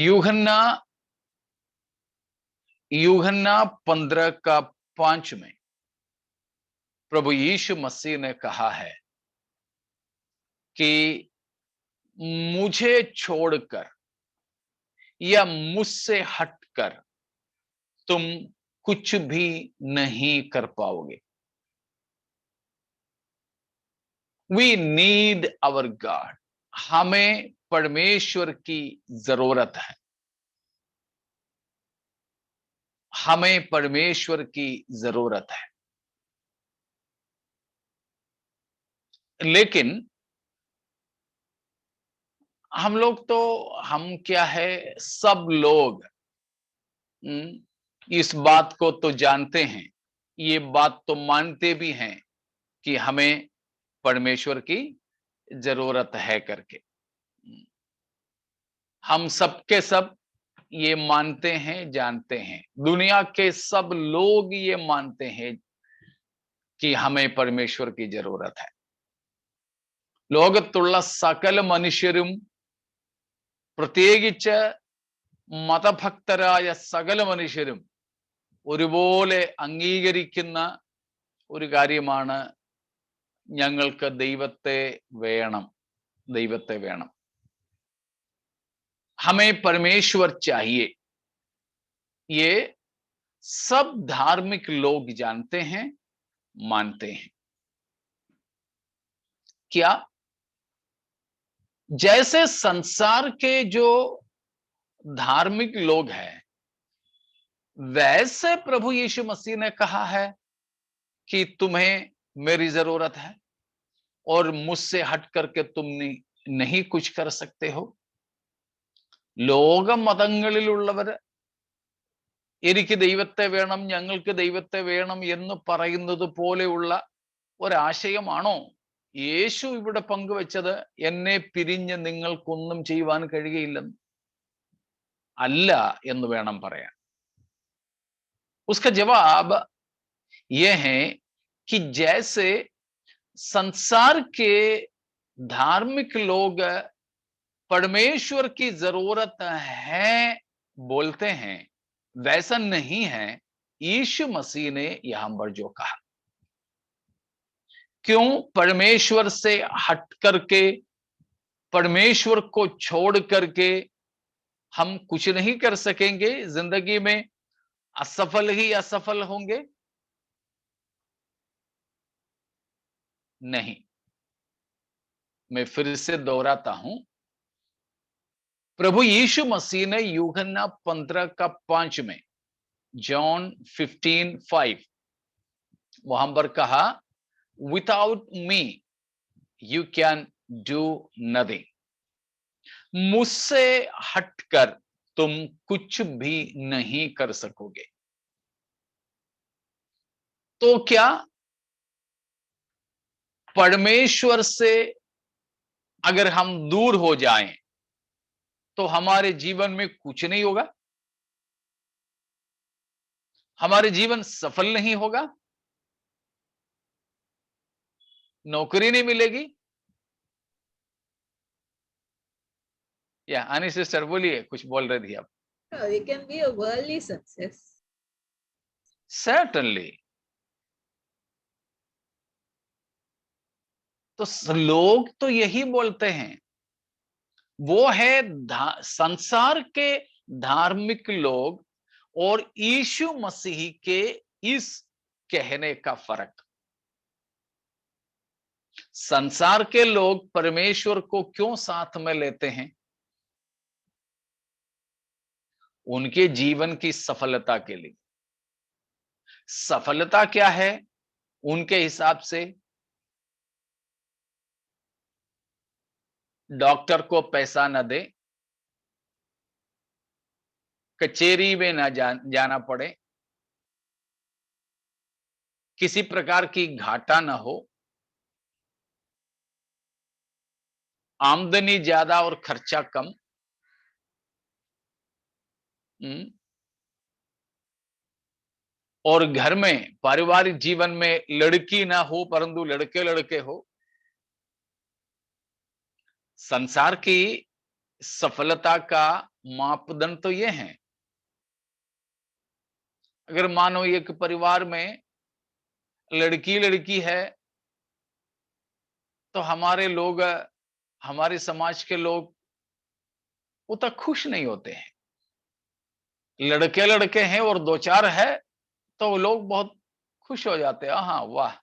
यूहन्ना यूहन्ना 15:5 में प्रभु यीशु मसीह ने कहा है कि मुझे छोड़कर या मुझसे हटकर तुम कुछ भी नहीं कर पाओगे। We need our God. हमें परमेश्वर की जरूरत है। हमें परमेश्वर की जरूरत है। लेकिन हम लोग तो हम क्या है, सब लोग इस बात को तो जानते हैं, ये बात तो मानते भी हैं कि हमें परमेश्वर की जरूरत है करके। हम सबके सब ये मानते हैं, जानते हैं। दुनिया के सब लोग ये मानते हैं कि हमें परमेश्वर की जरूरत है। ലോകത്തുള്ള സകല മനുഷ്യരും, പ്രത്യേകിച്ച് മതഭക്തരായ സകല മനുഷ്യരും ഒരുപോലെ അംഗീകരിക്കുന്ന ഒരു കാര്യമാണ്, ഞങ്ങൾക്ക് ദൈവത്തെ വേണം, ദൈവത്തെ വേണം। हमें परमेश्वर चाहिए। ये सब धार्मिक लोग जानते हैं, मानते हैं। क्या जैसे संसार के जो धार्मिक लोग हैं, वैसे प्रभु यीशु मसीह ने कहा है कि तुम्हें मेरी जरूरत है और मुझसे हट करके तुम नहीं कुछ कर सकते हो। ലോക മതങ്ങളിലുള്ളവർ എനിക്ക് ദൈവത്തെ വേണം, ഞങ്ങൾക്ക് ദൈവത്തെ വേണം എന്ന് പറയുന്നത് പോലെയുള്ള ഒരാശയമാണോ യേശു ഇവിടെ പങ്കുവെച്ചത്? എന്നെ പിരിഞ്ഞ് നിങ്ങൾക്കൊന്നും ചെയ്യുവാൻ കഴിയുകയില്ലെന്ന് അല്ല എന്ന് വേണം പറയാൻ। उसका जवाब यह है कि जैसे संसार के धार्मिक लोग परमेश्वर की जरूरत है बोलते हैं, वैसा नहीं है यीशु मसीह ने यहां पर जो कहा। क्यों? परमेश्वर से हट करके, परमेश्वर को छोड़ करके हम कुछ नहीं कर सकेंगे, जिंदगी में असफल ही असफल होंगे? नहीं। मैं फिर से दोहराता हूं, प्रभु यीशु मसीह ने यूहन्ना 15:5 में, जॉन 15:5, वहां पर कहा, without me you can do nothing. मुझसे हटकर तुम कुछ भी नहीं कर सकोगे। तो क्या परमेश्वर से अगर हम दूर हो जाएं तो हमारे जीवन में कुछ नहीं होगा? हमारे जीवन सफल नहीं होगा? नौकरी नहीं मिलेगी? या आनी सिस्टर बोलिए, कुछ बोल रही थी आप। It can be a worldly success. Certainly. तो लोग तो यही बोलते हैं। वो है संसार के धार्मिक लोग और यीशु मसीह के इस कहने का फर्क। संसार के लोग परमेश्वर को क्यों साथ में लेते हैं? उनके जीवन की सफलता के लिए। सफलता क्या है उनके हिसाब से? डॉक्टर को पैसा न दे, कचेरी में न जाना पड़े, किसी प्रकार की घाटा न हो, आमदनी ज्यादा और खर्चा कम, और घर में पारिवारिक जीवन में लड़की ना हो परंतु लड़के लड़के हो। संसार की सफलता का मापदंड तो ये हैं। अगर मानो एक परिवार में लड़की लड़की है, तो हमारे लोग, हमारे समाज के लोग उतना खुश नहीं होते हैं। लड़के लड़के हैं और दो चार है तो लोग बहुत खुश हो जाते हैं, हाँ वाह।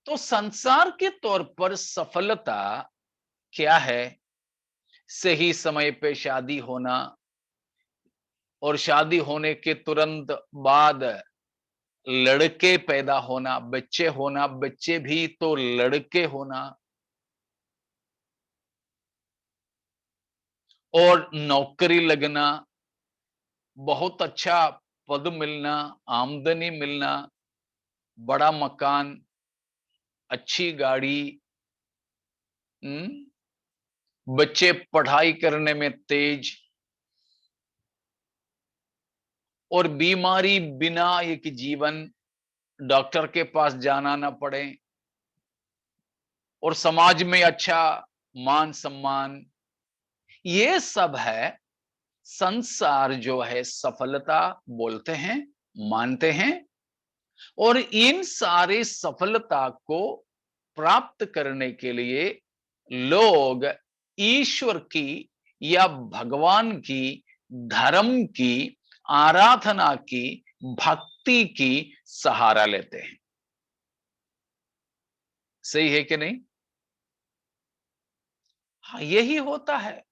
तो संसार के तौर पर सफलता क्या है? सही समय पे शादी होना, और शादी होने के तुरंत बाद लड़के पैदा होना, बच्चे होना, बच्चे भी तो लड़के होना, और नौकरी लगना, बहुत अच्छा पद मिलना, आमदनी मिलना, बड़ा मकान, अच्छी गाड़ी, बच्चे पढ़ाई करने में तेज, और बीमारी बिना एक जीवन, डॉक्टर के पास जाना ना पड़े, और समाज में अच्छा मान सम्मान, ये सब है संसार जो है सफलता बोलते हैं, मानते हैं। और इन सारे सफलता को प्राप्त करने के लिए लोग ईश्वर की या भगवान की, धर्म की, आराधना की, भक्ति की सहारा लेते हैं। सही है कि नहीं? हाँ, यही होता है।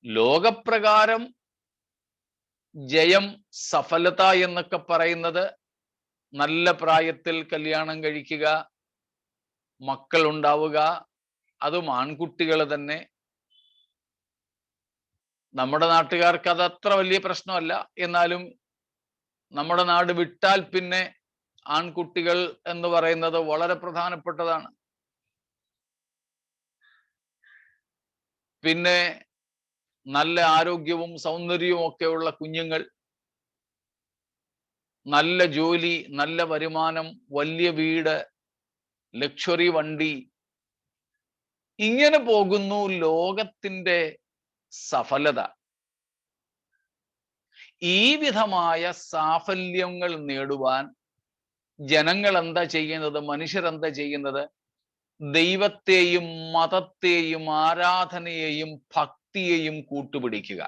ലോക പ്രകാരം ജയം സഫലത എന്നൊക്കെ പറയുന്നത് നല്ല പ്രായത്തിൽ കല്യാണം കഴിക്കുക, മക്കൾ ഉണ്ടാവുക, അതും ആൺകുട്ടികൾ തന്നെ. നമ്മുടെ നാട്ടുകാർക്ക് അത് അത്ര വലിയ പ്രശ്നമല്ല. എന്നാലും നമ്മുടെ നാട് വിട്ടാൽ പിന്നെ ആൺകുട്ടികൾ എന്ന് പറയുന്നത് വളരെ പ്രധാനപ്പെട്ടതാണ്. പിന്നെ നല്ല ആരോഗ്യവും സൗന്ദര്യവും ഒക്കെയുള്ള കുഞ്ഞുങ്ങൾ, നല്ല ജോലി, നല്ല വരുമാനം, വലിയ വീട്, ലക്ഷറി വണ്ടി, ഇങ്ങനെ പോകുന്നു ലോകത്തിന്റെ സഫലത. ഈ വിധമായ സാഫല്യങ്ങൾ നേടുവാൻ ജനങ്ങൾ എന്താ ചെയ്യുന്നത്? മനുഷ്യരെന്താ ചെയ്യുന്നത്? ദൈവത്തെയും മതത്തെയും ആരാധനയെയും ഭക്തിയെയും കൂട്ടുപിടിക്കുക.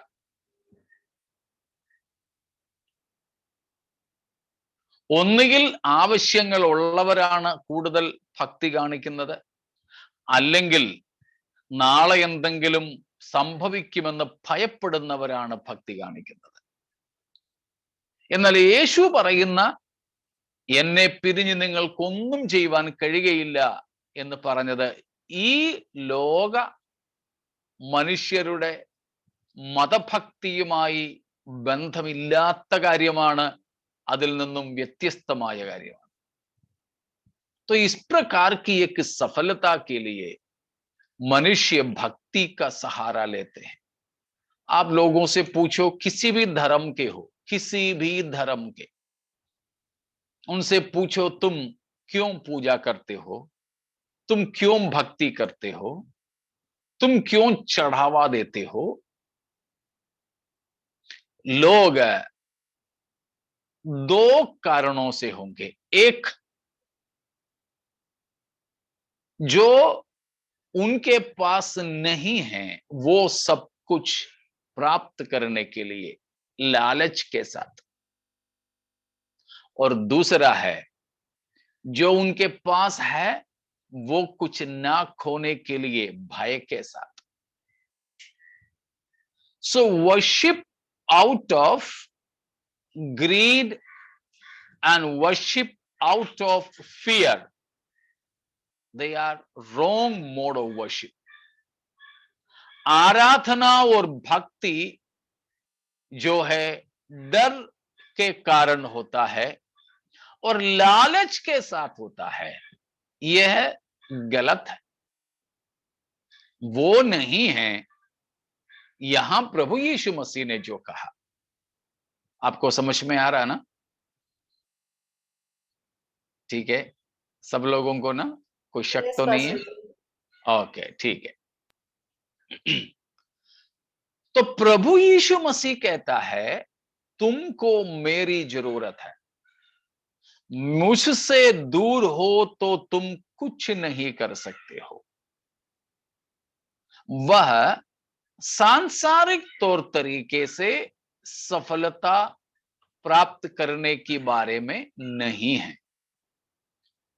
ഒന്നുകിൽ ആവശ്യങ്ങൾ ഉള്ളവരാണ് കൂടുതൽ ഭക്തി കാണിക്കുന്നത്, അല്ലെങ്കിൽ നാളെ എന്തെങ്കിലും സംഭവിക്കുമെന്ന് ഭയപ്പെടുന്നവരാണ് ഭക്തി കാണിക്കുന്നത്. എന്നാൽ യേശു പറയുന്ന എന്നെ പിരിഞ്ഞ് നിങ്ങൾക്കൊന്നും ചെയ്യുവാൻ കഴിയുകയില്ല എന്ന് പറഞ്ഞത് ഈ ലോക മനുഷ്യരുടെ മതഭക്തിയുമായി ബന്ധമില്ലാത്ത കാര്യമാണ്, അതിൽ നിന്നും വ്യത്യസ്തമായ കാര്യമാണ്. तो इस प्रकार की एक सफलता के लिए मनुष्य भक्ति का सहारा लेते हैं. आप लोगों से पूछो, किसी भी धर्म के हो, किसी भी धर्म के, उनसे पूछो तुम क्यों पूजा करते हो, तुम क्यों भक्ति करते हो, तुम क्यों चढ़ावा देते हो. लोग दो कारणों से होंगे. एक, जो उनके पास नहीं है वो सब कुछ प्राप्त करने के लिए लालच के साथ, और दूसरा है जो उनके पास है वो कुछ ना खोने के लिए भय के साथ. So worship out of greed and worship out of fear, they are wrong mode of worship. आराधना और भक्ति जो है डर के कारण होता है और लालच के साथ होता है, यह गलत है, वो नहीं है यहां प्रभु यीशु मसीह ने जो कहा. आपको समझ में आ रहा ना? ठीक है, सब लोगों को ना? कोई शक Yes, तो नहीं है? Pastor. ओके, ठीक है। तो प्रभु यीशु मसीह कहता है तुमको मेरी जरूरत है, मुझसे दूर हो तो तुम कुछ नहीं कर सकते हो। वह सांसारिक तौर तरीके से सफलता प्राप्त करने के बारे में नहीं है।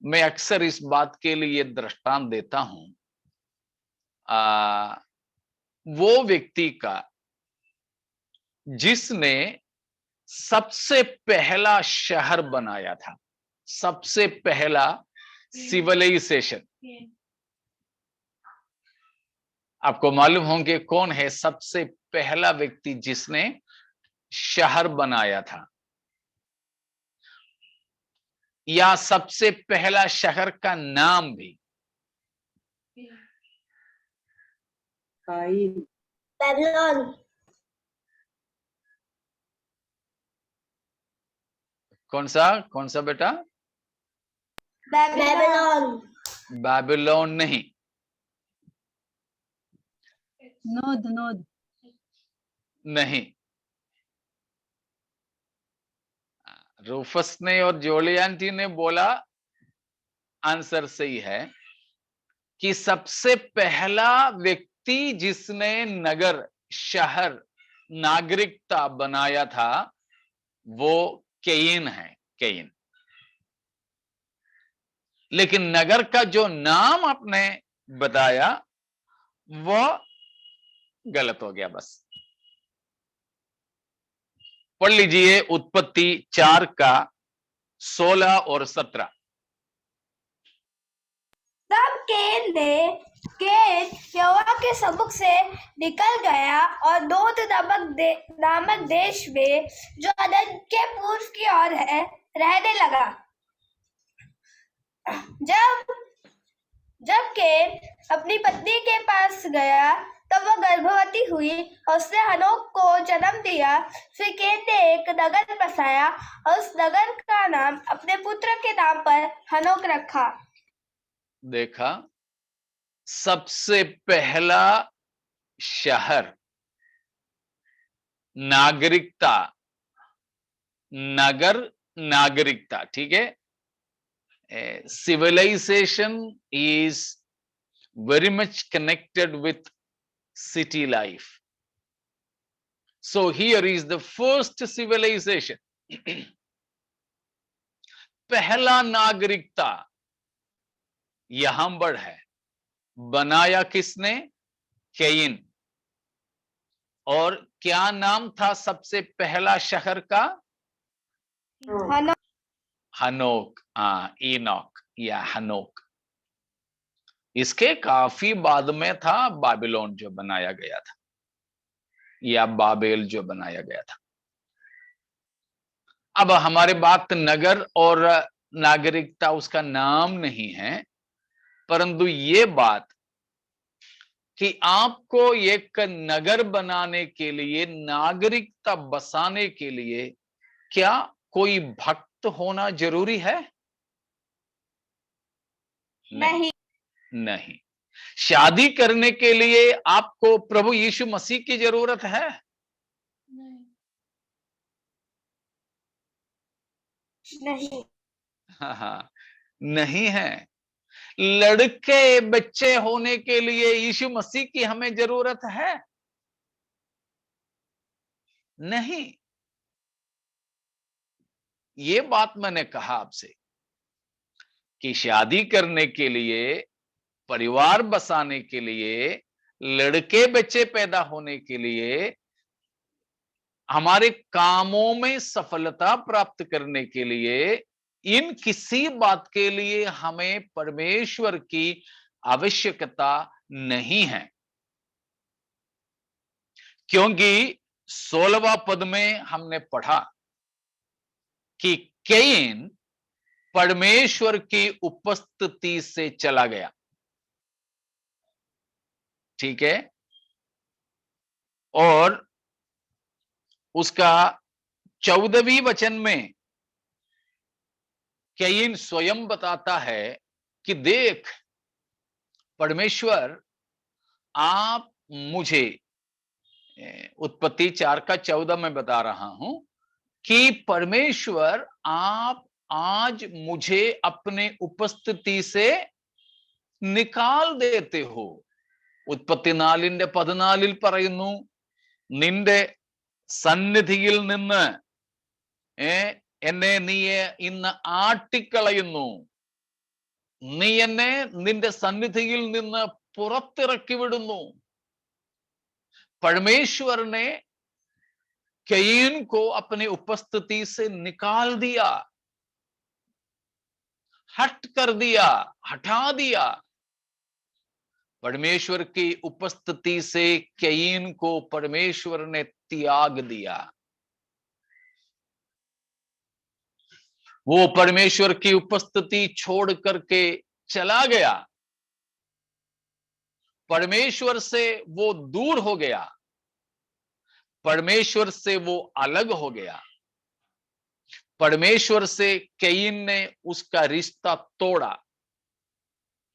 मैं अक्सर इस बात के लिए दृष्टांत देता हूं, वो व्यक्ति का जिसने सबसे पहला शहर बनाया था, सबसे पहला सिविलाइजेशन। आपको मालूम होंगे कौन है सबसे पहला व्यक्ति जिसने शहर बनाया था, या सबसे पहला शहर का नाम भी? Babylon. कौन सा बेटा? Babylon. बाबिलोन नहीं, नोद नहीं। रूफस ने और जोली आंटी ने बोला, आंसर सही है कि सबसे पहला व्यक्ति जिसने नगर, शहर, नागरिकता बनाया था वो कैन है, कैन। लेकिन नगर का जो नाम आपने बताया वो गलत हो गया। बस पढ़ लीजिए उत्पत्ति 4 का 16 और 17। तब केन यहोवा के सम्मुख से निकल गया और दोद नामक देश में जो अदन के पूर्व की ओर है रहने लगा। जब केन अपनी पत्नी के पास गया तब वह गर्भवती हुई और उसने हनोक को जन्म दिया। फिर केन ने एक नगर बसाया और उस नगर का नाम अपने पुत्र के नाम पर हनोक रखा। देखा, सबसे पहला शहर, नागरिकता, नगर, नागरिकता, ठीक है। Civilization is very much connected with city life. So here is the first civilization. पहला नागरिकता यहां बढ़ है, बनाया किसने? कैन। और क्या नाम था सबसे पहला शहर का? हनोक, इनोक या हनोक। इसके काफी बाद में था बाबिलोन जो बनाया गया था, या बाबेल जो बनाया गया था। अब हमारे बात नगर और नागरिकता उसका नाम नहीं है, परंतु ये बात कि आपको एक नगर बनाने के लिए, नागरिकता बसाने के लिए क्या कोई भक्त होना जरूरी है? नहीं। शादी करने के लिए आपको प्रभु यीशु मसीह की जरूरत है? नहीं। हाँ, नहीं है। लड़के बच्चे होने के लिए यीशु मसीह की हमें जरूरत है? नहीं। ये बात मैंने कहा आपसे कि शादी करने के लिए, परिवार बसाने के लिए, लड़के बच्चे पैदा होने के लिए, हमारे कामों में सफलता प्राप्त करने के लिए, इन किसी बात के लिए हमें परमेश्वर की आवश्यकता नहीं है। क्योंकि 16वां पद में हमने पढ़ा कि कैन परमेश्वर की उपस्थिति से चला गया, ठीक है। और उसका 14वीं वचन में कैन स्वयं बताता है कि देख, परमेश्वर आप मुझे, उत्पत्ति 4:14 में बता रहा हूं कि परमेश्वर आप आज मुझे अपने उपस्थिति से निकाल देते हो. उत्पत्ति 4:14 പറയുന്നു, നിന്റെ സന്നിധിയിൽ നിന്ന് എന്നെ നീ ഇന്ന് ആട്ടിക്കളയുന്നു, നീ എന്നെ നിന്റെ സന്നിധിയിൽ നിന്ന് പുറത്തിറക്കി വിടുന്നു. परमेश्वर ने कैन को अपनी उपस्थिति से निकाल दिया, हट कर दिया, हटा दिया. परमेश्वर की उपस्थिति से कैन को परमेश्वर ने त्याग दिया. वो परमेश्वर की उपस्थिति छोड़ करके चला गया, परमेश्वर से वो दूर हो गया, परमेश्वर से वो अलग हो गया. परमेश्वर से कैन ने उसका रिश्ता तोड़ा.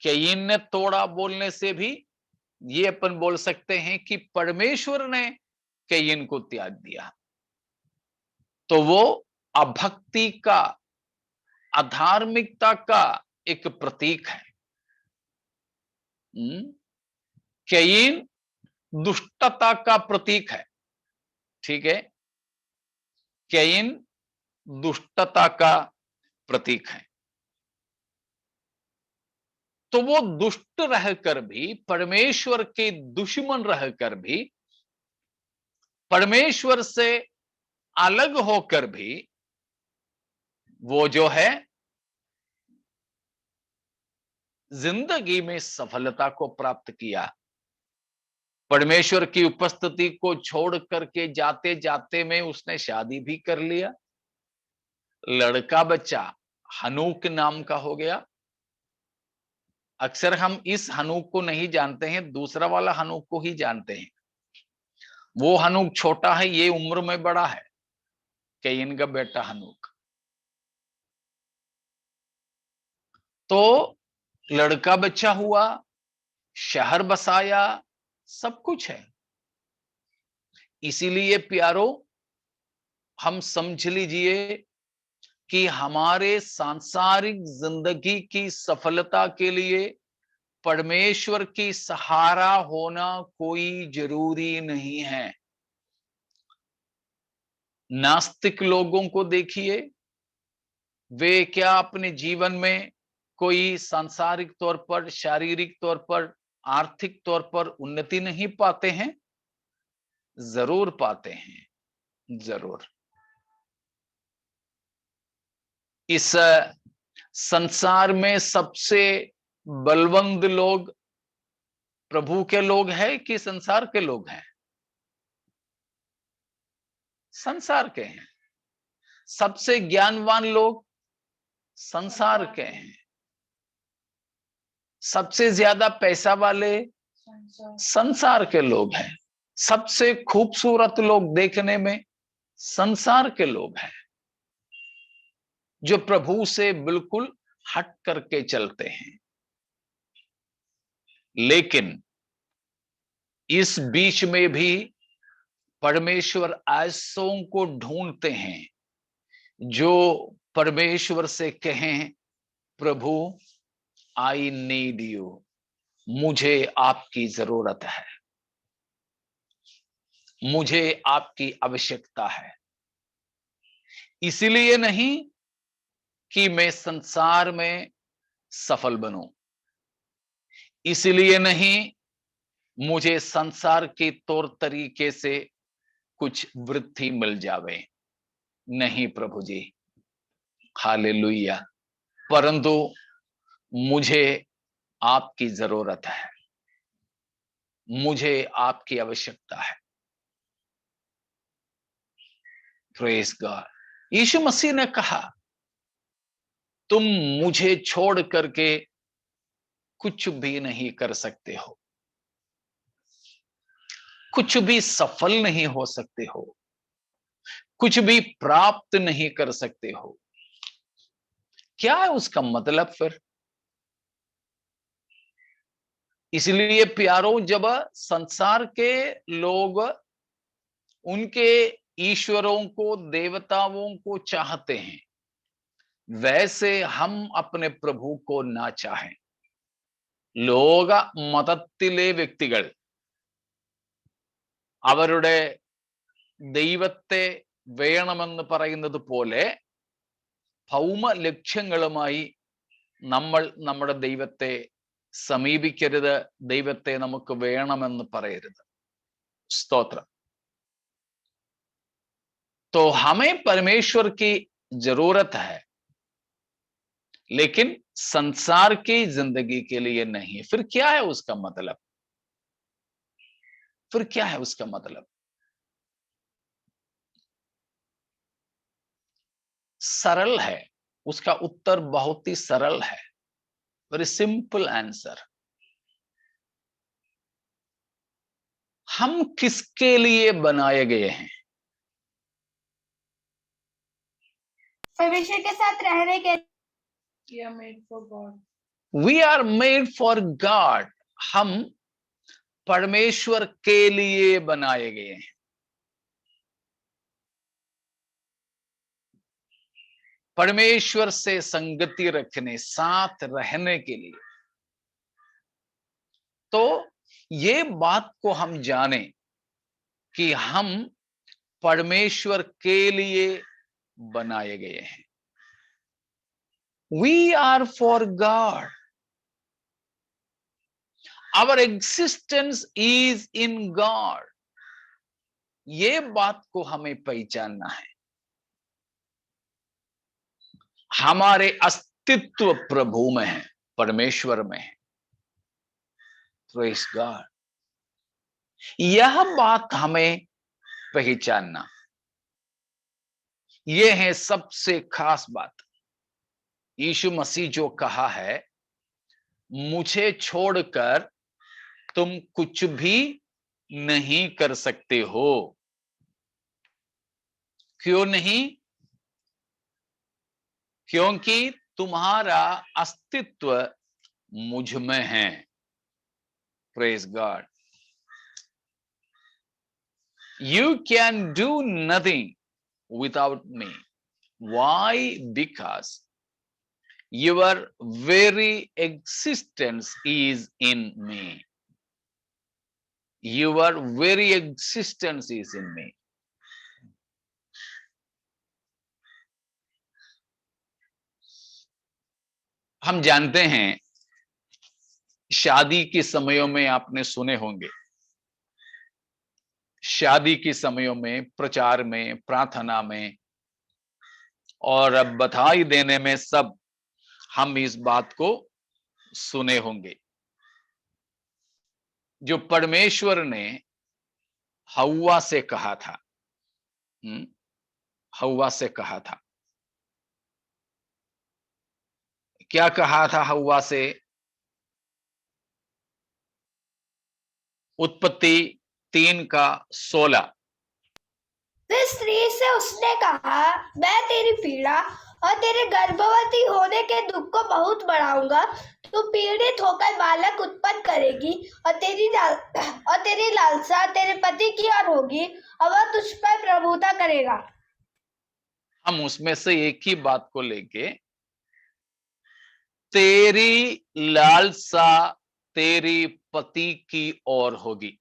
कैन ने तोड़ा बोलने से भी ये अपन बोल सकते हैं कि परमेश्वर ने कैन को त्याग दिया. तो वो अभक्ति का, अधार्मिकता का एक प्रतीक है. कैन दुष्टता का प्रतीक है. ठीक है, कैन दुष्टता का प्रतीक है. तो वो दुष्ट रहकर भी, परमेश्वर के दुश्मन रहकर भी, परमेश्वर से अलग होकर भी वो जो है जिंदगी में सफलता को प्राप्त किया. परमेश्वर की उपस्थिति को छोड़ करके जाते जाते में उसने शादी भी कर लिया. लड़का बच्चा हनूक नाम का हो गया. अक्सर हम इस हनूक को नहीं जानते हैं, दूसरा वाला हनूक को ही जानते हैं. वो हनूक छोटा है, ये उम्र में बड़ा है, कैन का बेटा हनूक. तो लड़का बच्चा हुआ, शहर बसाया, सब कुछ है. इसीलिए प्यारो, हम समझ लीजिए कि हमारे सांसारिक जिंदगी की सफलता के लिए परमेश्वर की सहारा होना कोई जरूरी नहीं है. नास्तिक लोगों को देखिए, वे क्या अपने जीवन में कोई सांसारिक तौर पर, शारीरिक तौर पर, आर्थिक तौर पर उन्नति नहीं पाते हैं? जरूर पाते हैं, जरूर. इस संसार में सबसे बलवंत लोग प्रभु के लोग हैं कि संसार के लोग हैं? संसार के हैं. सबसे ज्ञानवान लोग संसार के हैं. सबसे ज्यादा पैसा वाले संसार के लोग हैं. सबसे खूबसूरत लोग देखने में संसार के लोग हैं, जो प्रभु से बिल्कुल हट करके चलते हैं. लेकिन इस बीच में भी परमेश्वर ऐसों को ढूंढते हैं जो परमेश्वर से कहें, प्रभु आई नीड यू, मुझे आपकी जरूरत है, मुझे आपकी आवश्यकता है. इसलिए नहीं कि मैं संसार में सफल बनूं, इसलिए नहीं मुझे संसार के तौर तरीके से कुछ वृद्धि मिल जावे. नहीं प्रभु जी, हालेलुया. परंतु मुझे आपकी जरूरत है, मुझे आपकी आवश्यकता है. Praise God. यीशु मसीह ने कहा, तुम मुझे छोड़ करके कुछ भी नहीं कर सकते हो, कुछ भी सफल नहीं हो सकते हो, कुछ भी प्राप्त नहीं कर सकते हो. क्या है उसका मतलब? फिर इसलिए प्यारों, जब संसार के लोग उनके ईश्वरों को, देवताओं को चाहते हैं, वैसे हम अपने प्रभु को ना चाहें. ലോക മതത്തിലെ വ്യക്തികൾ അവരുടെ ദൈവത്തെ വേണമെന്ന് പറയുന്നത് പോലെ ഭൗമ ലക്ഷ്യങ്ങളുമായി നമ്മൾ നമ്മുടെ ദൈവത്തെ സമീപിക്കരുത്. ദൈവത്തെ നമുക്ക് വേണമെന്ന് പറയരുത്. സ്തോത്രം. तो हमें परमेश्वर की जरूरत है, लेकिन संसार की जिंदगी के लिए नहीं. फिर क्या है उसका मतलब? फिर क्या है उसका मतलब? सरल है. उसका उत्तर बहुत ही सरल है. Very simple answer. हम किसके लिए बनाए गए हैं? परमेश्वर के साथ रहने के We are made for God. We are made for God. हम परमेश्वर के लिए बनाए गए हैं. परमेश्वर से संगति रखने, साथ रहने के लिए. तो ये बात को हम जाने कि हम परमेश्वर के लिए बनाए गए हैं. We are for God. Our existence is in God. ये बात को हमें पहचानना है. हमारे अस्तित्व प्रभु में है, परमेश्वर में है. Praise God. यह बात हमें पहचानना, यह है सबसे खास बात. यीशु मसीह जो कहा है, मुझे छोड़कर तुम कुछ भी नहीं कर सकते हो. क्यों नहीं? क्योंकि तुम्हारा अस्तित्व मुझ में है. Praise God. You can do nothing without me. Why? Because your very existence is in me. Your very existence is in me. हम जानते हैं, शादी के समयों में आपने सुने होंगे, शादी के समयों में, प्रचार में, प्रार्थना में और बधाई देने में सब हम इस बात को सुने होंगे. जो परमेश्वर ने हव्वा से कहा था, हव्वा से कहा था. क्या कहा था हव्वा से? उत्पत्ति 3:16. फिर स्त्री से उसने कहा, मैं तेरी पीड़ा और तेरे गर्भवती होने के दुख को बहुत बढ़ाऊंगा. तू पीड़ित होकर बालक उत्पन्न करेगी और तेरी लालसा तेरे पति की ओर होगी और वह तुझ पर प्रभुता करेगा. हम उसमें से एक ही बात को लेके, तेरी लालसा तेरी पति की ओर होगी.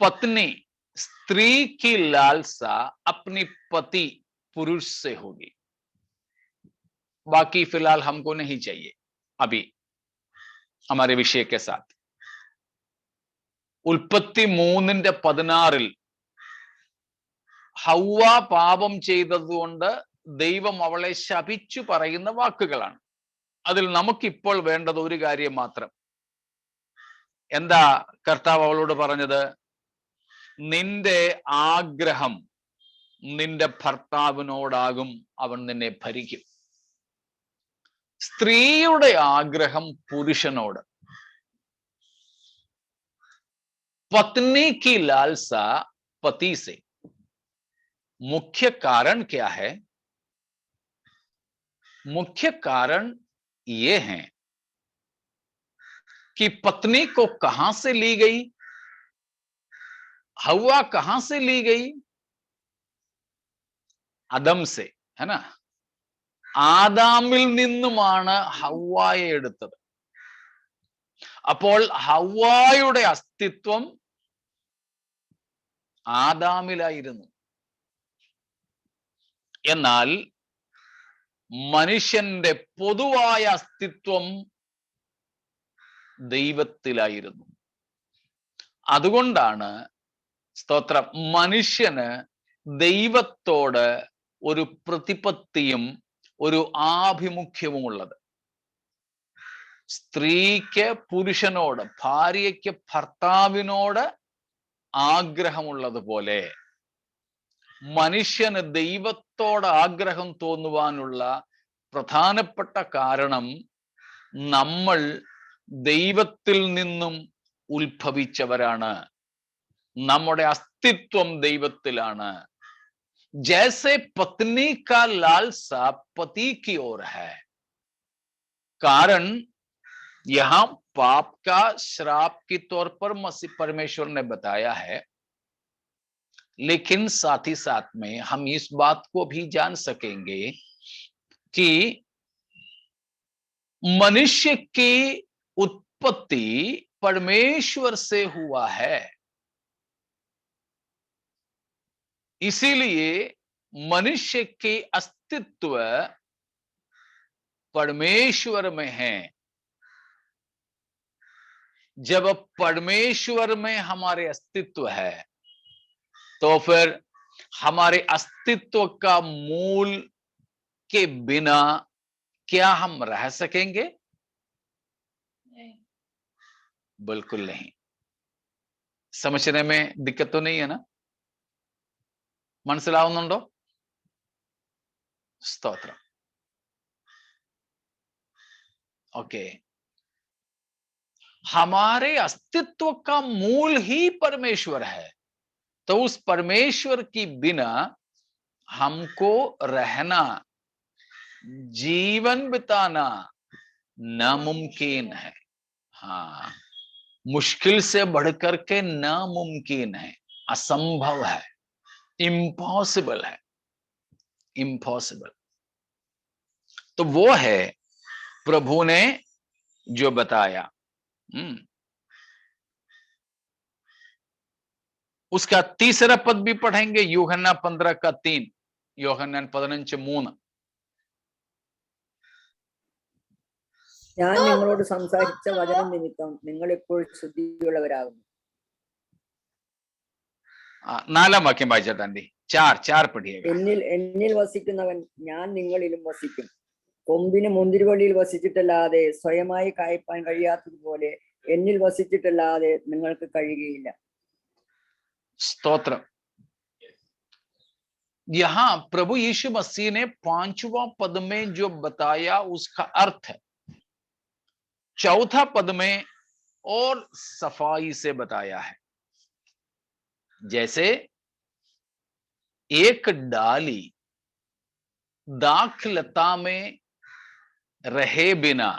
पत्नी, स्त्री की लालसा अपनी पति पुरुष से होगी. बाकी फिलहाल हमको नहीं चाहिए अभी हमारे विषय के साथ. ഉൽപ്പത്തി 3:16 ഹവ്വ പാപം ചെയ്തതുകൊണ്ട് ദൈവം അവളെ ശപിച്ചു പറയുന്ന വാക്കുകളാണ്. അതിൽ നമുക്കിപ്പോൾ വേണ്ടത് ഒരു കാര്യം മാത്രം. എന്താ കർത്താവ് അവളോട് പറഞ്ഞത്? നിന്റെ ആഗ്രഹം നിന്റെ ഭർത്താവിനോടാകും, അവൻ നിന്നെ ഭരിക്കും. സ്ത്രീയുടെ ആഗ്രഹം പുരുഷനോട്. पत्नी की लालसा पति से. मुख्य कारण क्या है? मुख्य कारण ये है कि पत्नी को कहां से ली गई, हव्वा कहां से ली गई? അദം से, है ना? ആദാമിൽ നിന്നുമാണ് ഹവ്വായെ എടുത്തത്. അപ്പോൾ ഹവ്വായുടെ അസ്തിത്വം ആദാമിലായിരുന്നു. എന്നാൽ മനുഷ്യന്റെ പൊതുവായ അസ്തിത്വം ദൈവത്തിലായിരുന്നു. അതുകൊണ്ടാണ് സ്തോത്രം മനുഷ്യന് ദൈവത്തോട് ഒരു പ്രതിപത്തിയും ഒരു ആഭിമുഖ്യവും ഉള്ളത്. സ്ത്രീക്ക് പുരുഷനോട്, ഭാര്യയ്ക്ക് ഭർത്താവിനോട് ആഗ്രഹമുള്ളതുപോലെ മനുഷ്യന് ദൈവത്തോട് ആഗ്രഹം തോന്നുവാനുള്ള പ്രധാനപ്പെട്ട കാരണം നമ്മൾ ദൈവത്തിൽ നിന്നും ഉത്ഭവിച്ചവരാണ്. നമ്മുടെ അസ്തിത്വം ദൈവത്തിലാണ്. जैसे पत्नी का लालसा पति की ओर है, कारण यहां पाप का श्राप के तौर पर मसीह परमेश्वर ने बताया है, लेकिन साथ ही साथ में हम इस बात को भी जान सकेंगे कि मनुष्य की उत्पत्ति परमेश्वर से हुआ है. इसीलिए मनुष्य के अस्तित्व परमेश्वर में है. जब परमेश्वर में हमारे अस्तित्व है तो फिर हमारे अस्तित्व का मूल के बिना क्या हम रह सकेंगे? नहीं. बिल्कुल नहीं. समझने में दिक्कत तो नहीं है ना? മനസ്സിലാവുന്നുണ്ടോ? സ്തോത്രം. ओके, हमारे अस्तित्व का मूल ही परमेश्वर है. तो उस परमेश्वर की बिना हमको रहना, जीवन बिताना नामुमकिन है. हाँ, मुश्किल से बढ़कर के नामुमकिन है, असंभव है, इम्पॉसिबल है, इम्पॉसिबल. तो वो है प्रभु ने जो बताया. उसका तीसरा पद भी पढ़ेंगे, यूहन्ना 15:3, യോഹന്നാൻ 15:3. ഞാൻ നിങ്ങളോട് സംസാരിച്ച വചനം നിമിത്തം നിങ്ങൾ ഇപ്പോൾ ശുദ്ധിയുള്ളവരാകുന്നു. 4 വാക്യം വായിച്ചാണ്ടി. 4 പഠിയേക. എന്നിൽ വസിക്കുന്നവൻ ഞാൻ നിങ്ങളിലും വസിക്കും. കൊമ്പിന് മുന്തിരിവള്ളിയിൽ വസിച്ചിട്ടല്ലാതെ സ്വയമായി കായ്പാൻ കഴിയാത്തതുപോലെ എന്നിൽ വസിച്ചിട്ടല്ലാതെ നിങ്ങൾക്ക് കഴിയുകയില്ല. സ്തോത്രം. यहाँ प्रभु यीशु मसीह ने 5वां पद में जो बताया उसका अर्थ है 4था पद में और सफाई से बताया है. जैसे एक डाली दाखलता में रहे बिना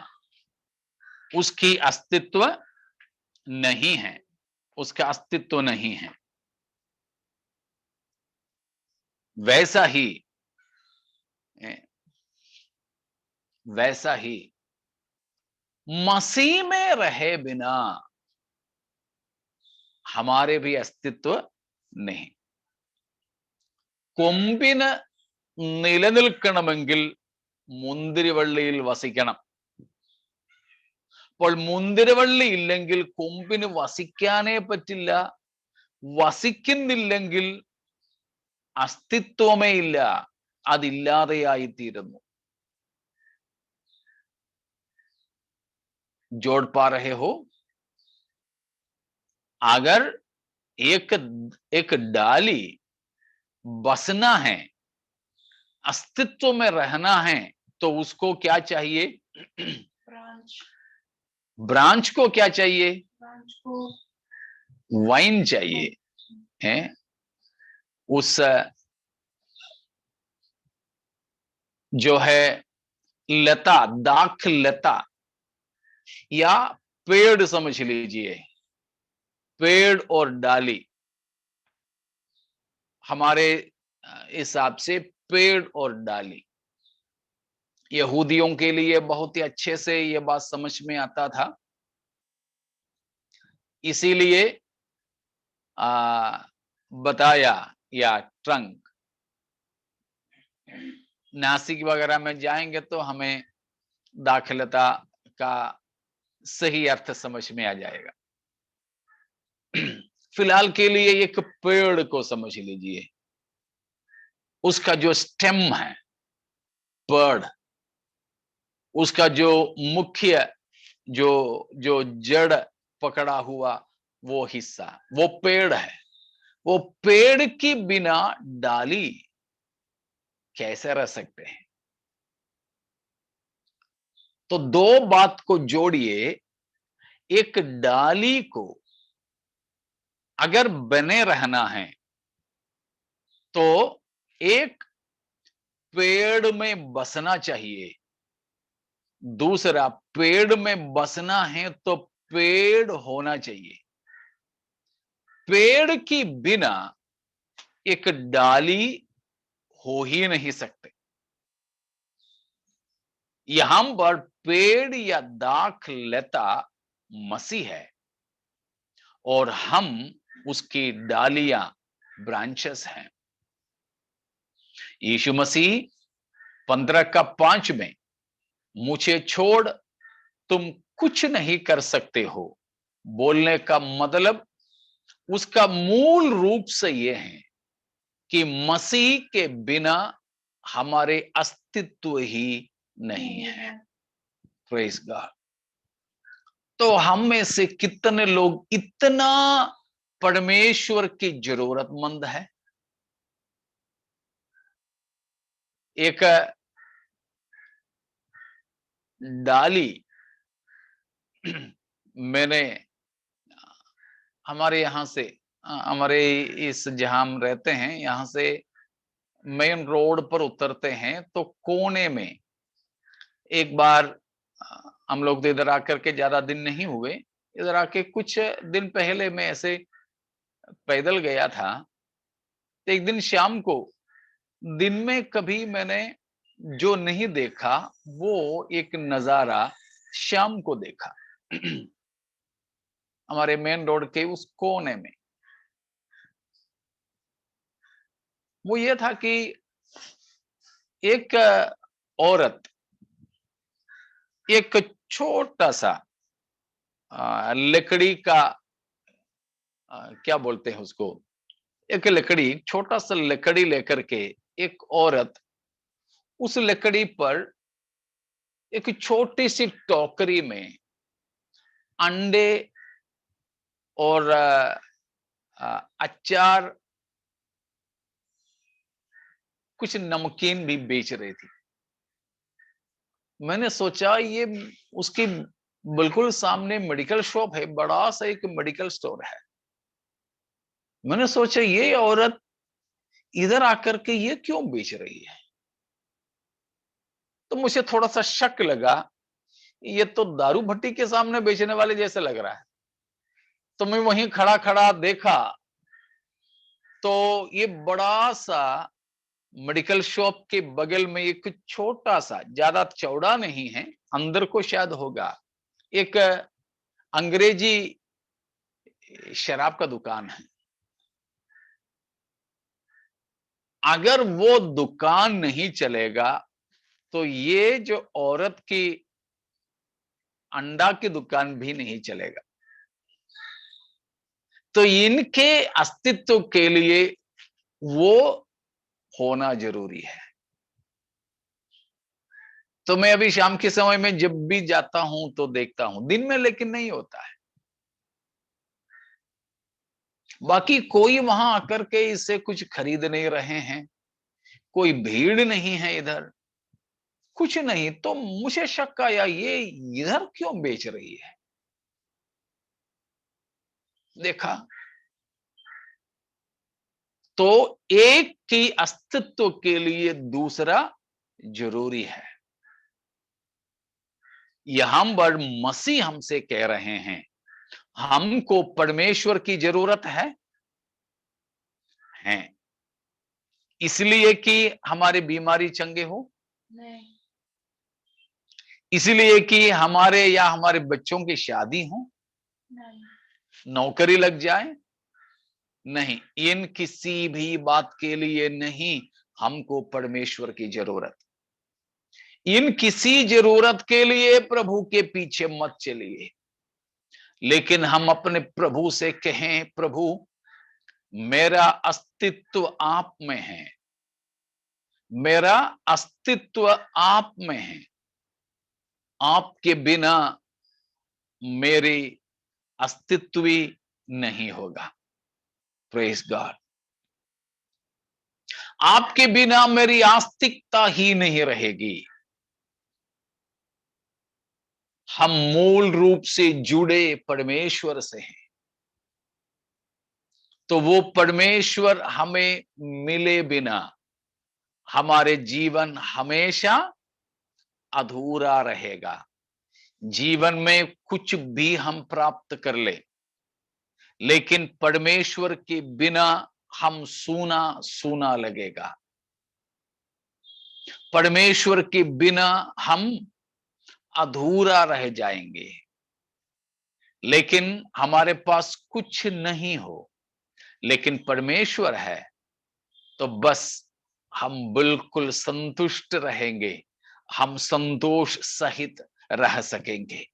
उसकी अस्तित्व नहीं है, उसका अस्तित्व नहीं है. वैसा ही मसीह में रहे बिना हमारे भी अस्तित्व नहीं. കൊമ്പിന് നിലനിൽക്കണമെങ്കിൽ മുന്തിരിവള്ളിയിൽ വസിക്കണം. അപ്പോൾ മുന്തിരിവള്ളി ഇല്ലെങ്കിൽ കൊമ്പിന് വസിക്കാനേ പറ്റില്ല. വസിക്കുന്നില്ലെങ്കിൽ अस्तित्वமே ഇല്ല, അതില്ലാതെയായിത്തീരുന്നു. जोड़ पा रहे हो? अगर एक डाली बसना है, अस्तित्व में रहना है, तो उसको क्या चाहिए? ब्रांच को क्या चाहिए? ब्रांच को वाइन चाहिए. है उस जो है लता, दाख लता या पेड़ समझ लीजिए, पेड़ और डाली हमारे हिसाब से पेड़ और डाली। यहूदियों के लिए बहुत ही अच्छे से यह बात समझ में आता था, इसीलिए बताया या ट्रंक। नासिक वगैरह में जाएंगे तो हमें दाखिलता का सही अर्थ समझ में आ जाएगा। फिलहाल के लिए एक पेड़ को समझ लीजिए, उसका जो स्टेम है पेड़, उसका जो मुख्य जो जो जड़ पकड़ा हुआ वो हिस्सा वो पेड़ है। वो पेड़ के बिना डाली कैसे रह सकते हैं? तो दो बात को जोड़िए, एक डाली को अगर बने रहना है तो एक पेड़ में बसना चाहिए, दूसरा पेड़ में बसना है तो पेड़ होना चाहिए। पेड़ के बिना एक डाली हो ही नहीं सकते। यहां पर पेड़ या दाखलता मसीह है और हम उसकी डालियां ब्रांचेस हैं। यीशु मसीह 15:5 में मुझे छोड़ तुम कुछ नहीं कर सकते हो बोलने का मतलब, उसका मूल रूप से यह है कि मसीह के बिना हमारे अस्तित्व ही नहीं है। Praise God. तो हम में से कितने लोग इतना परमेश्वर की जरूरतमंद है? एक डाली, मैंने हमारे यहां से हमारे इस जहां हम रहते हैं यहां से मेन रोड पर उतरते हैं तो कोने में एक बार हम लोग तो इधर आकर के ज्यादा दिन नहीं हुए, इधर आके कुछ दिन पहले मैं ऐसे पैदल गया था। तो एक दिन शाम को, दिन में कभी मैंने जो नहीं देखा वो एक नजारा शाम को देखा। हमारे मेन रोड के उस कोने में वो ये था कि एक औरत एक छोटा सा लकड़ी का क्या बोलते हैं उसको, एक लकड़ी, छोटा सा लकड़ी लेकर के एक औरत उस लकड़ी पर एक छोटी सी टोकरी में अंडे और अचार, कुछ नमकीन भी बेच रही थी। मैंने सोचा ये उसकी बिल्कुल सामने मेडिकल शॉप है, बड़ा सा एक मेडिकल स्टोर है। मैंने सोचा ये औरत इधर आकर के ये क्यों बेच रही है? तो मुझे थोड़ा सा शक लगा, ये तो दारू भट्टी के सामने बेचने वाले जैसे लग रहा है। तो मैं वहीं खड़ा खड़ा देखा तो ये बड़ा सा मेडिकल शॉप के बगल में एक छोटा सा, ज्यादा चौड़ा नहीं है, अंदर को शायद होगा, एक अंग्रेजी शराब का दुकान है। अगर वो दुकान नहीं चलेगा तो ये जो औरत की अंडा की दुकान भी नहीं चलेगा। तो इनके अस्तित्व के लिए वो होना जरूरी है। तो मैं अभी शाम के समय में जब भी जाता हूं तो देखता हूं, दिन में लेकिन नहीं होता है। बाकी कोई वहां आकर के इससे कुछ खरीद नहीं रहे हैं, कोई भीड़ नहीं है इधर, कुछ नहीं। तो मुझे शक आया ये इधर क्यों बेच रही है। देखा तो एक की अस्तित्व के लिए दूसरा जरूरी है। यहां पर मसीह हमसे कह रहे हैं हमको परमेश्वर की जरूरत है इसलिए कि हमारी बीमारी चंगे हो, नहीं, इसलिए कि हमारे या हमारे बच्चों की शादी हो, नहीं, नौकरी लग जाए, नहीं, इन किसी भी बात के लिए नहीं हमको परमेश्वर की जरूरत। इन किसी जरूरत के लिए प्रभु के पीछे मत चलिए, लेकिन हम अपने प्रभु से कहें, प्रभु मेरा अस्तित्व आप में है, मेरा अस्तित्व आप में है, आपके बिना मेरी अस्तित्व ही नहीं होगा। Praise God. आपके बिना मेरी आस्तिकता ही नहीं रहेगी। हम मूल रूप से जुड़े परमेश्वर से हैं, तो वो परमेश्वर हमें मिले बिना हमारे जीवन हमेशा अधूरा रहेगा। जीवन में कुछ भी हम प्राप्त कर ले, लेकिन परमेश्वर के बिना हम सूना सूना लगेगा। परमेश्वर के बिना हम अधूरा रह जाएंगे। लेकिन हमारे पास कुछ नहीं हो, लेकिन परमेश्वर है, तो बस हम बिल्कुल संतुष्ट रहेंगे, हम संतोष सहित रह सकेंगे।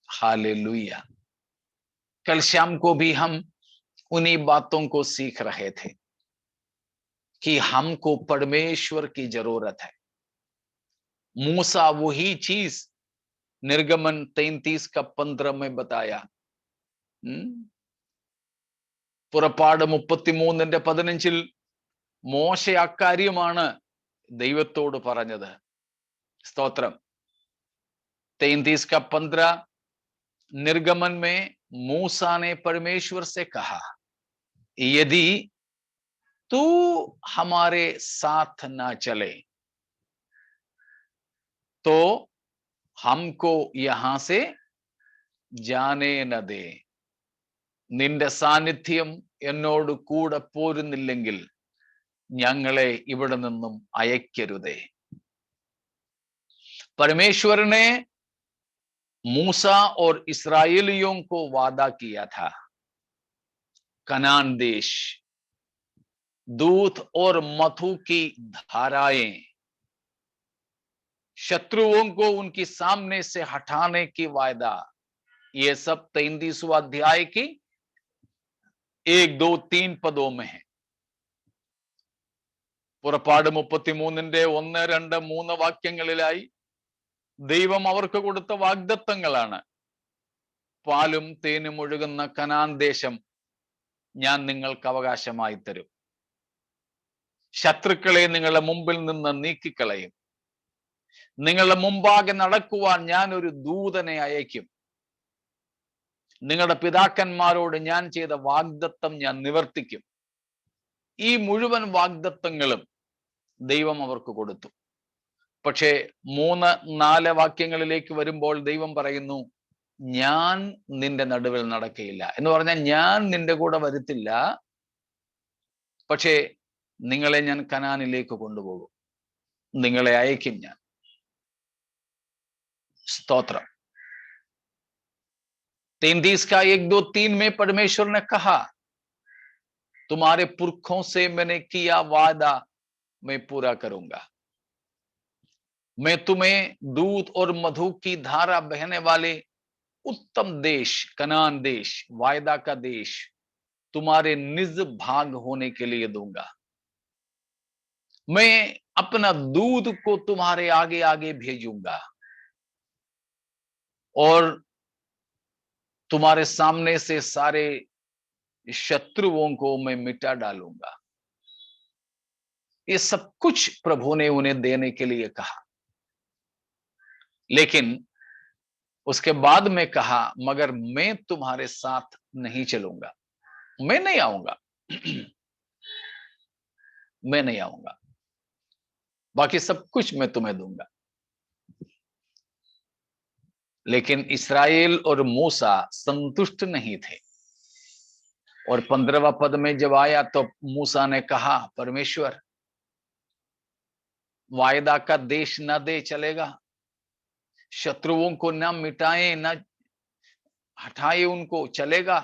हालेलुया। कल शाम को भी हम उन्हीं बातों को सीख रहे थे कि हमको परमेश्वर की जरूरत है। मूसा वही चीज निर्गमन 33 का 15 में बताया। പുറപ്പാട് 33:15 മോശ അക്കാര്യമാണ് ദൈവത്തോട് പറഞ്ഞത്. സ്തോത്രം. 33 का 15 निर्गमन में मूसा ने परमेश्वर से कहा, यदि तू हमारे साथ ना चले तो हमको यहां से जाने न दे। നിന്റെ സാന്നിധ്യം എന്നോട് കൂടെ പോരുന്നില്ലെങ്കിൽ ഞങ്ങളെ ഇവിടെ നിന്നും അയക്കരുതേ। परमेश्वर ने मूसा और इस्राएलियों को वादा किया था, कनान देश, दूध और मधु की धाराएं, शत्रुओं को उनके सामने से हटाने की वादा। ये सब 33वां अध्याय की 1, 2, 3 पदों में है। പുറപ്പാട് 33-ന്റെ 1, 2, 3 വാക്യങ്ങളിലായി ദൈവം അവർക്ക് കൊടുത്ത വാഗ്ദത്തങ്ങളാണ്. പാലും തേനും ഒഴുകുന്ന കനാൻ ദേശം ഞാൻ നിങ്ങൾക്ക് അവകാശമായി തരും. ശത്രുക്കളെ നിങ്ങളുടെ മുമ്പിൽ നിന്ന് നീക്കിക്കളയും. നിങ്ങളുടെ മുമ്പാകെ നടക്കുവാൻ ഞാൻ ഒരു ദൂതനെ അയക്കും. നിങ്ങളുടെ പിതാക്കന്മാരോട് ഞാൻ ചെയ്ത വാഗ്ദത്തം ഞാൻ നിവർത്തിക്കും. ഈ മുഴുവൻ വാഗ്ദത്തങ്ങളും ദൈവം അവർക്ക് കൊടുത്തു. പക്ഷേ 3, 4 വാക്യങ്ങളിലേക്ക് വരുമ്പോൾ ദൈവം പറയുന്നു, ഞാൻ നിന്റെ നടുവിൽ നടക്കയില്ല എന്ന് പറഞ്ഞാൽ ഞാൻ നിന്റെ കൂടെ വരുത്തില്ല, പക്ഷേ നിങ്ങളെ ഞാൻ കനാനിലേക്ക് കൊണ്ടുപോകും, നിങ്ങളെ അയക്കും ഞാൻ. സ്തോത്രം. 33 का 1, 2, 3 में परमेश्वर ने कहा, तुम्हारे पुरखों से मैंने किया वादा मैं पूरा करूंगा. मैं तुम्हें दूध और मधु की धारा बहने वाले उत्तम देश, कनान देश, वायदा का देश तुम्हारे निज भाग होने के लिए दूंगा. मैं अपना दूध को तुम्हारे आगे आगे भेजूंगा और तुम्हारे सामने से सारे शत्रुओं को मैं मिटा डालूंगा. ये सब कुछ प्रभु ने उन्हें देने के लिए कहा, लेकिन उसके बाद में कहा, मगर मैं तुम्हारे साथ नहीं चलूंगा, मैं नहीं आऊंगा, मैं नहीं आऊंगा, बाकी सब कुछ मैं तुम्हें दूंगा. लेकिन इस्राएल और मूसा संतुष्ट नहीं थे। और 15वां पद में जब आया तो मूसा ने कहा, परमेश्वर वायदा का देश न दे चलेगा, शत्रुओं को न मिटाए न हटाए उनको चलेगा,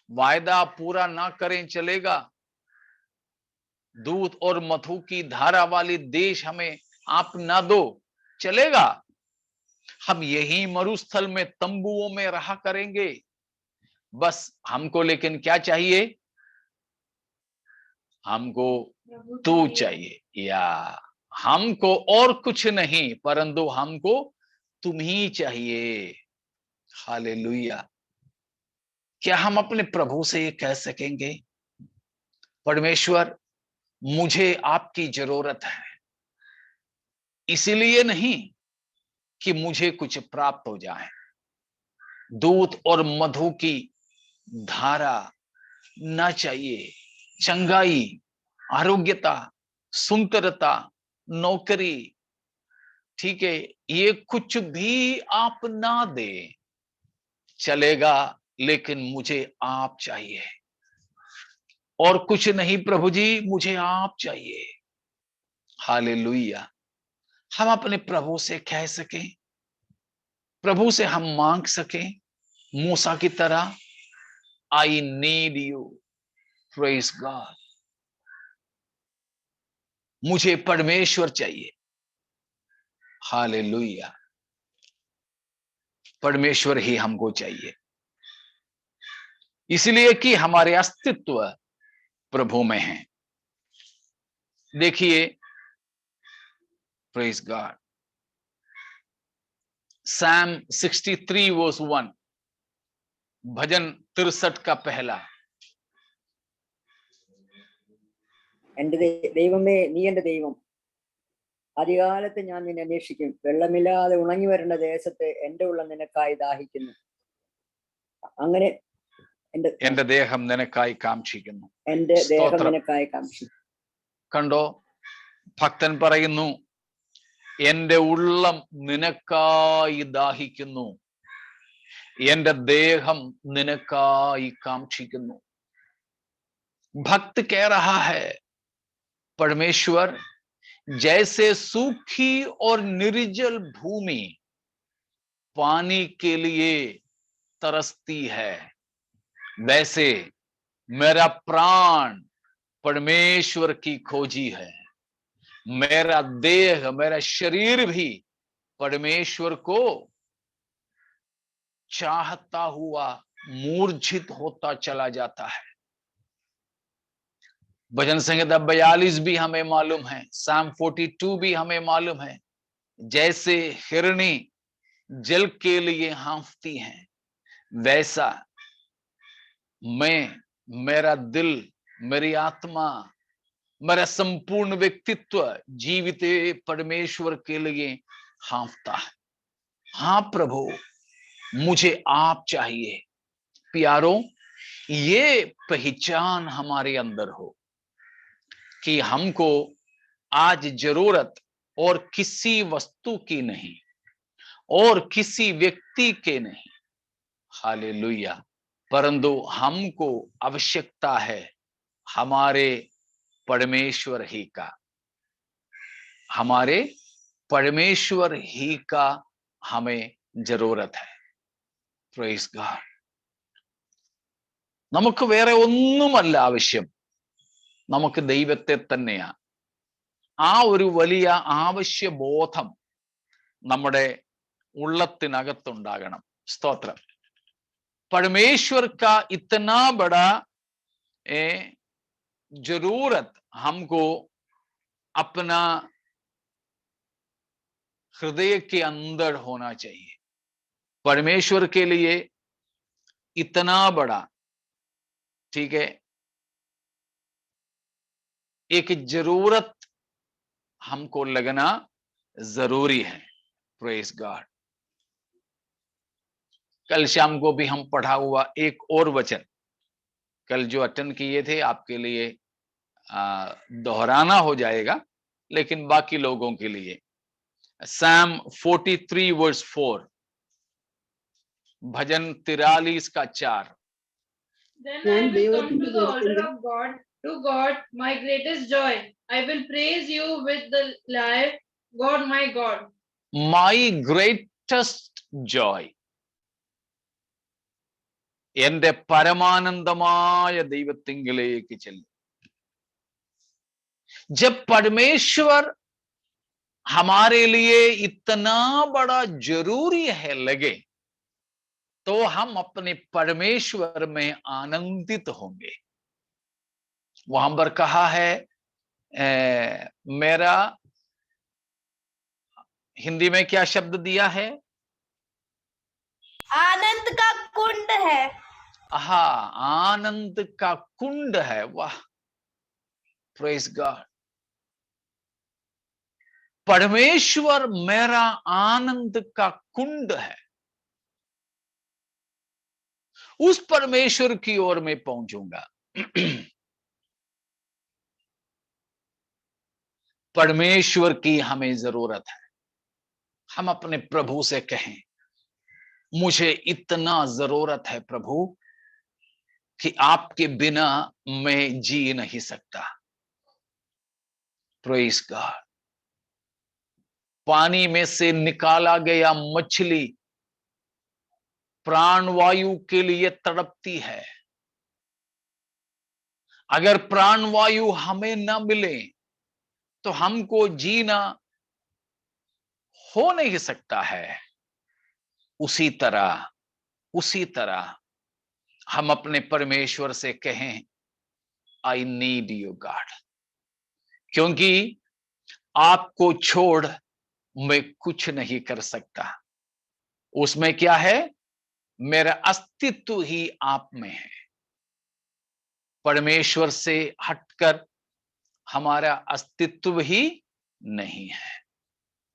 वायदा पूरा ना करें चलेगा, दूध और मधु की धारा वाली देश हमें आप ना दो चलेगा, हम यही मरुस्थल में तंबुओं में रहा करेंगे, बस हमको लेकिन क्या चाहिए, हमको तू चाहिए, या हमको और कुछ नहीं परंतु हमको तुम ही चाहिए। हालेलुया। क्या हम अपने प्रभु से ये कह सकेंगे, परमेश्वर मुझे आपकी जरूरत है, इसीलिए नहीं कि मुझे कुछ प्राप्त हो जाए, दूध और मधु की धारा ना चाहिए, चंगाई, आरोग्यता, सुंदरता, नौकरी, ठीक है, ये कुछ भी आप ना दे चलेगा, लेकिन मुझे आप चाहिए, और कुछ नहीं प्रभु जी, मुझे आप चाहिए। हालेलुया। हम अपने प्रभु से कह सकें, प्रभु से हम मांग सकें मूसा की तरह, I need you, praise God, मुझे परमेश्वर चाहिए। हालेलुया। परमेश्वर ही हमको चाहिए, इसलिए कि हमारे अस्तित्व प्रभु में है। देखिए, प्रेज गॉड, Psalm 63 verse 1, भजन 63 का पहला, എന്റെ ദൈവമേ നീ എന്റെ ദൈവം, അധികാലത്ത് ഞാൻ നിന്നെ അന്വേഷിക്കും, വെള്ളമില്ലാതെ ഉണങ്ങി വരേണ്ട ദേശത്ത് എന്റെ ഉള്ളം നിനക്കായി ദാഹിക്കുന്നു. അങ്ങനെ എന്റെ ദേഹം നിനക്കായി കാംക്ഷിക്കുന്നു. എന്റെ ദേഹം നിനക്കായി കാംക്ഷിക്കുന്നു. കണ്ടോ, ഭക്തൻ പറയുന്നു, എന്റെ ഉള്ളം നിനക്കായി ദാഹിക്കുന്നു, എന്റെ ദേഹം നിനക്കായി കാംക്ഷിക്കുന്നു. भक्त कह रहा है, परमेश्वर जैसे सूखी और निर्जल भूमि पानी के लिए तरसती है, वैसे मेरा प्राण परमेश्वर की खोजी है, मेरा देह, मेरा शरीर भी परमेश्वर को चाहता हुआ मूर्छित होता चला जाता है। भजन संहिता 42 भी हमें मालूम है, Psalm 42 भी हमें मालूम है, जैसे हिरणी जल के लिए हाँफती हैं, वैसा मैं, मेरा दिल, मेरी आत्मा, मेरा संपूर्ण व्यक्तित्व जीवित परमेश्वर के लिए हाँफता है। हाँ प्रभु, मुझे आप चाहिए। प्यारों, ये पहचान हमारे अंदर हो कि हमको आज जरूरत और किसी वस्तु की नहीं और किसी व्यक्ति के नहीं, हालेलुया, परंतु हमको आवश्यकता है हमारे परमेश्वर ही का, हमारे परमेश्वर ही का हमें जरूरत है। Praise God. നമുക്ക് വേറെ ഒന്നുമല്ല ആവശ്യം, നമുക്ക് ദൈവത്തെ തന്നെയാ. ആ ഒരു വലിയ ആവശ്യബോധം നമ്മുടെ ഉള്ളത്തിനകത്തുണ്ടാകണം. സ്തോത്രം. परमेश्वर का इतना बड़ा जरूरत हमको अपना हृदय के अंदर होना चाहिए। परमेश्वर के लिए इतना बड़ा, ठीक है, एक जरूरत हमको लगना जरूरी है। Praise God. कल शाम को भी हम पढ़ा हुआ एक और वचन, कल जो अटेंड किए थे आपके लिए दोहराना हो जाएगा, लेकिन बाकी लोगों के लिए Psalm 43 verse 4, भजन 43 का 4। Then I will come to the altar of God, to God, my greatest joy. I will praise you with the lyre, God, my God. My greatest joy. എന്റെ പരമാനന്ദമായ ദൈവത്തിങ്കിലേക്ക് ചെല്ലും. जब परमेश्वर हमारे लिए इतना बड़ा जरूरी है लगे, तो हम अपने परमेश्वर में आनंदित होंगे। वहां पर कहा है, मेरा हिंदी में क्या शब्द दिया है? आनंद का कुंड है। हाँ, आनंद का कुंड है। वाह, प्रेज गॉड। परमेश्वर मेरा आनंद का कुंड है। उस परमेश्वर की ओर मैं पहुंचूंगा। परमेश्वर की हमें जरूरत है। हम अपने प्रभु से कहें, मुझे इतना जरूरत है प्रभु कि आपके बिना मैं जी नहीं सकता। Praise God. पानी में से निकाला गया मछली प्राणवायु के लिए तड़पती है। अगर प्राणवायु हमें न मिले तो हमको जीना हो नहीं सकता है। उसी तरह हम अपने परमेश्वर से कहें, आई नीड यू गॉड, क्योंकि आपको छोड़ मैं कुछ नहीं कर सकता। उसमें क्या है? मेरा अस्तित्व ही आप में है। परमेश्वर से हटकर हमारा अस्तित्व ही नहीं है।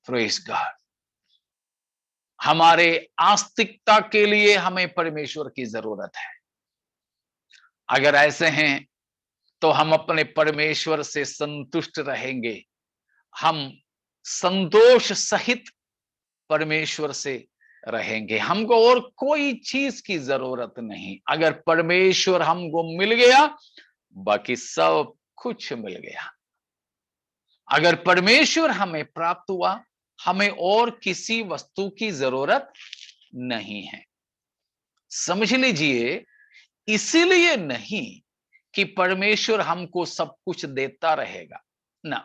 Praise God. हमारे आस्तिकता के लिए हमें परमेश्वर की जरूरत है। अगर ऐसे हैं तो हम अपने परमेश्वर से संतुष्ट रहेंगे। हम संतोष सहित परमेश्वर से रहेंगे। हमको और कोई चीज की जरूरत नहीं। अगर परमेश्वर हमको मिल गया, बाकी सब कुछ मिल गया। अगर परमेश्वर हमें प्राप्त हुआ, हमें और किसी वस्तु की जरूरत नहीं है। समझ लीजिए, इसीलिए नहीं कि परमेश्वर हमको सब कुछ देता रहेगा ना।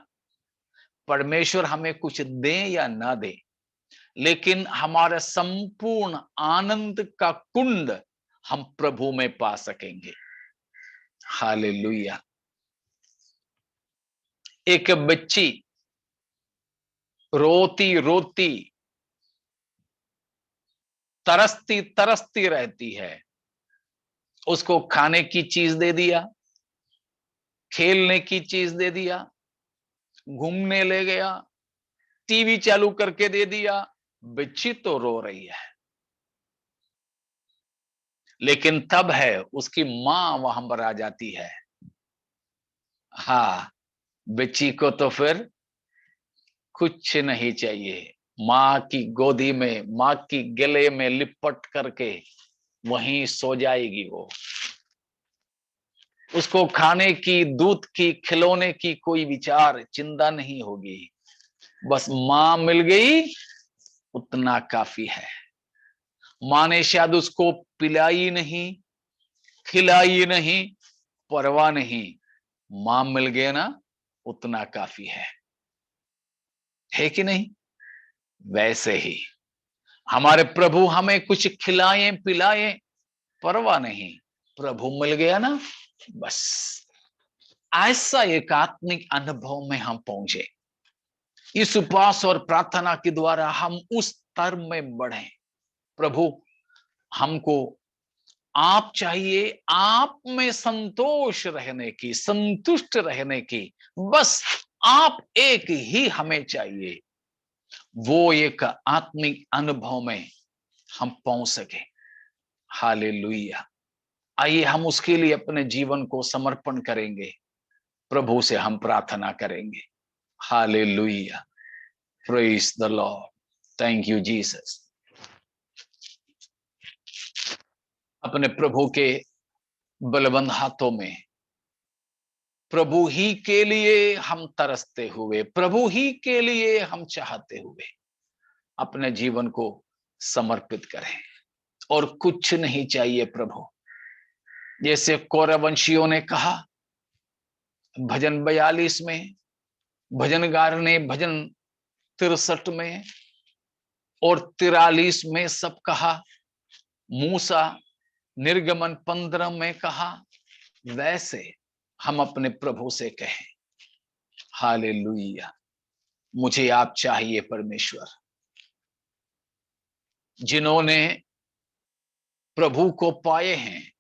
परमेश्वर हमें कुछ दे या ना दे, लेकिन हमारा संपूर्ण आनंद का कुंड हम प्रभु में पा सकेंगे। हालेलुया। एक बच्ची रोती रोती तरसती रहती है। उसको खाने की चीज दे दिया, खेलने की चीज दे दिया, घूमने ले गया, टीवी चालू करके दे दिया, बच्ची तो रो रही है। लेकिन तब है उसकी मां वहां पर आ जाती है। हाँ, बच्ची को तो फिर कुछ नहीं चाहिए। मां की गोदी में, मां की गले में लिपट करके वहीं सो जाएगी वो। उसको खाने की, दूध की, खिलौने की कोई विचार, चिंता नहीं होगी। बस मां मिल गई, उतना काफी है। मां ने शायद उसको पिलाई नहीं, खिलाई नहीं, परवाह नहीं। मां मिल गए ना, उतना काफी है कि नहीं? वैसे ही हमारे प्रभु हमें कुछ खिलाएं पिलाएं, परवाह नहीं। प्रभु मिल गया ना, बस। ऐसा एक आत्मिक अनुभव में हम पहुंचे। इस उपवास और प्रार्थना के द्वारा हम उस स्तर में बढ़े। प्रभु, हमको आप चाहिए, आप में संतोष रहने की, संतुष्ट रहने की, बस आप एक ही हमें चाहिए। वो एक आत्मिक अनुभव में हम पहुंच सके। हालेलुया। आइए हम उसके लिए अपने जीवन को समर्पण करेंगे। प्रभु से हम प्रार्थना करेंगे। Hallelujah. Praise the Lord. Thank you Jesus. अपने प्रभु के बलवंत हाथों में, प्रभु ही के लिए हम तरसते हुए, प्रभु ही के लिए हम चाहते हुए अपने जीवन को समर्पित करें। और कुछ नहीं चाहिए प्रभु। जैसे कौरवंशियों ने कहा भजन 42 में, भजनगार ने भजन 63 में और 43 में सब कहा, मूसा निर्गमन 15 में कहा, वैसे हम अपने प्रभु से कहें, हालेलुया, मुझे आप चाहिए परमेश्वर। जिन्होंने प्रभु को पाए हैं,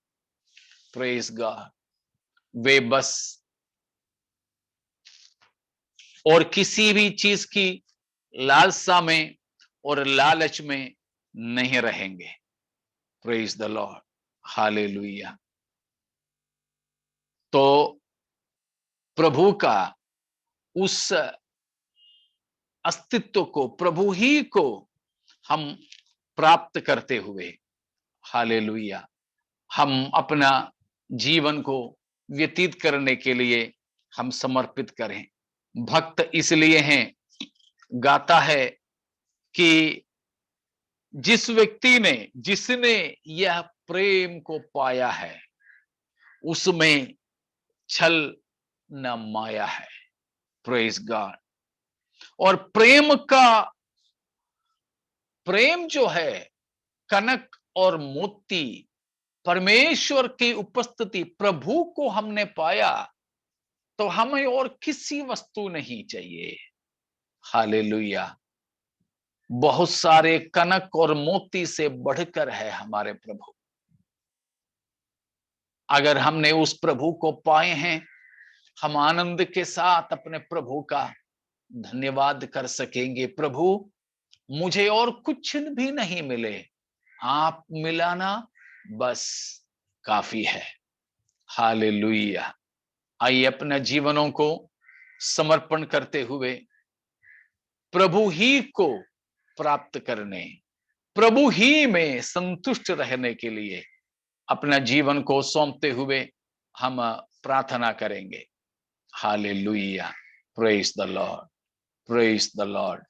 प्रेज गॉड, वे बस और किसी भी चीज की लालसा में और लालच में नहीं रहेंगे। Praise the Lord, hallelujah. तो प्रभु का उस अस्तित्व को, प्रभु ही को हम प्राप्त करते हुए, हालेलुया, हम अपना जीवन को व्यतीत करने के लिए हम समर्पित करें। भक्त इसलिए हैं, गाता है कि जिस व्यक्ति ने, जिसने यह प्रेम को पाया है, उसमें छल न माया है। Praise God. और प्रेम जो है, कनक और मोती, परमेश्वर की उपस्थिति, प्रभु को हमने पाया तो हमें और किसी वस्तु नहीं चाहिए। हालेलुया। बहुत सारे कनक और मोती से बढ़कर है हमारे प्रभु। अगर हमने उस प्रभु को पाए हैं, हम आनंद के साथ अपने प्रभु का धन्यवाद कर सकेंगे। प्रभु, मुझे और कुछ भी नहीं मिले, आप मिलाना बस काफी है। हालेलुया। आइए अपने जीवनों को समर्पण करते हुए प्रभु ही को प्राप्त करने, प्रभु ही में संतुष्ट रहने के लिए अपना जीवन को सौंपते हुए हम प्रार्थना करेंगे। Hallelujah. Praise the Lord, praise the Lord.